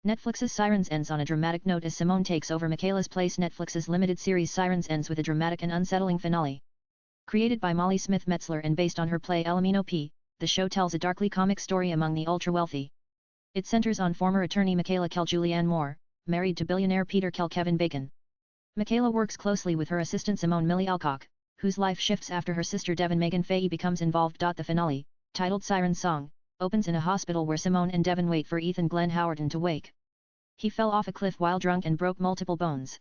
Netflix's Sirens ends on a dramatic note as Simone takes over Michaela's place. Netflix's limited series Sirens ends with a dramatic and unsettling finale. Created by Molly Smith Metzler and based on her play El Amino P., the show tells a darkly comic story among the ultra-wealthy. It centers on former attorney Michaela Kell Julianne Moore, married to billionaire Peter Kell Kevin Bacon. Michaela works closely with her assistant Simone Millie Alcock, whose life shifts after her sister Devon Megan Faye becomes involved. The finale, titled Siren's Song, opens in a hospital where Simone and Devon wait for Ethan Glenn Howerton to wake. He fell off a cliff while drunk and broke multiple bones.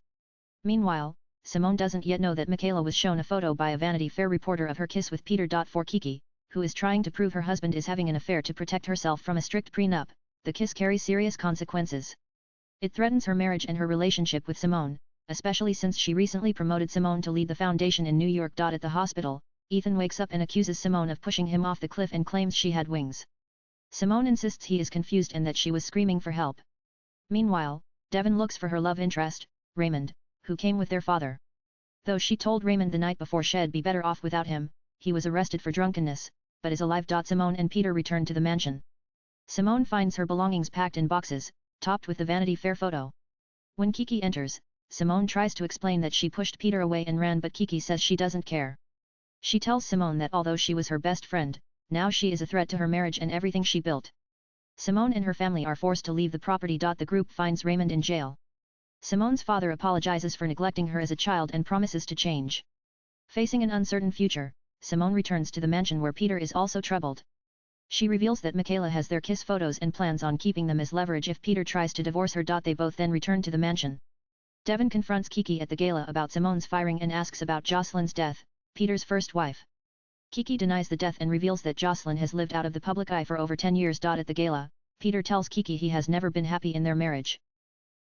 Meanwhile, Simone doesn't yet know that Michaela was shown a photo by a Vanity Fair reporter of her kiss with Peter. For Kiki, who is trying to prove her husband is having an affair to protect herself from a strict prenup, the kiss carries serious consequences. It threatens her marriage and her relationship with Simone, especially since she recently promoted Simone to lead the foundation in New York. At the hospital, Ethan wakes up and accuses Simone of pushing him off the cliff and claims she had wings. Simone insists he is confused and that she was screaming for help. Meanwhile, Devon looks for her love interest, Raymond, who came with their father. Though she told Raymond the night before she'd be better off without him, he was arrested for drunkenness, but is alive. Simone and Peter return to the mansion. Simone finds her belongings packed in boxes, topped with the Vanity Fair photo. When Kiki enters, Simone tries to explain that she pushed Peter away and ran, but Kiki says she doesn't care. She tells Simone that although she was her best friend, now she is a threat to her marriage and everything she built. Simone and her family are forced to leave the property. The group finds Raymond in jail. Simone's father apologizes for neglecting her as a child and promises to change. Facing an uncertain future, Simone returns to the mansion where Peter is also troubled. She reveals that Michaela has their kiss photos and plans on keeping them as leverage if Peter tries to divorce her. They both then return to the mansion. Devon confronts Kiki at the gala about Simone's firing and asks about Jocelyn's death, Peter's first wife. Kiki denies the death and reveals that Jocelyn has lived out of the public eye for over 10 years. At the gala, Peter tells Kiki he has never been happy in their marriage.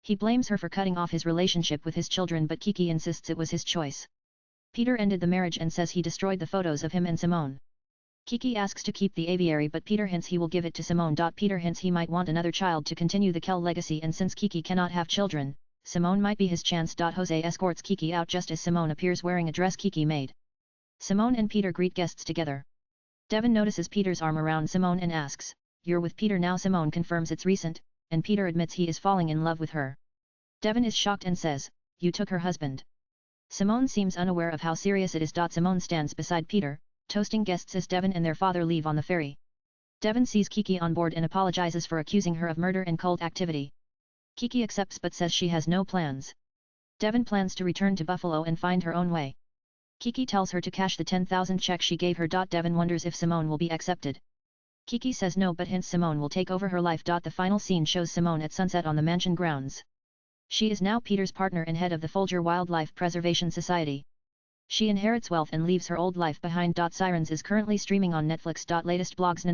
He blames her for cutting off his relationship with his children, but Kiki insists it was his choice. Peter ended the marriage and says he destroyed the photos of him and Simone. Kiki asks to keep the aviary, but Peter hints he will give it to Simone. Peter hints he might want another child to continue the Kell legacy, and since Kiki cannot have children, Simone might be his chance. Jose escorts Kiki out just as Simone appears wearing a dress Kiki made. Simone and Peter greet guests together. Devon notices Peter's arm around Simone and asks, "You're with Peter now?" Simone confirms it's recent, and Peter admits he is falling in love with her. Devon is shocked and says, "You took her husband." Simone seems unaware of how serious it is. Simone stands beside Peter, toasting guests as Devon and their father leave on the ferry. Devon sees Kiki on board and apologizes for accusing her of murder and cult activity. Kiki accepts but says she has no plans. Devon plans to return to Buffalo and find her own way. Kiki tells her to cash the $10,000 check she gave her. Devon wonders if Simone will be accepted. Kiki says no but hints Simone will take over her life. The final scene shows Simone at sunset on the mansion grounds. She is now Peter's partner and head of the Folger Wildlife Preservation Society. She inherits wealth and leaves her old life behind. Sirens is currently streaming on Netflix. Latest blogs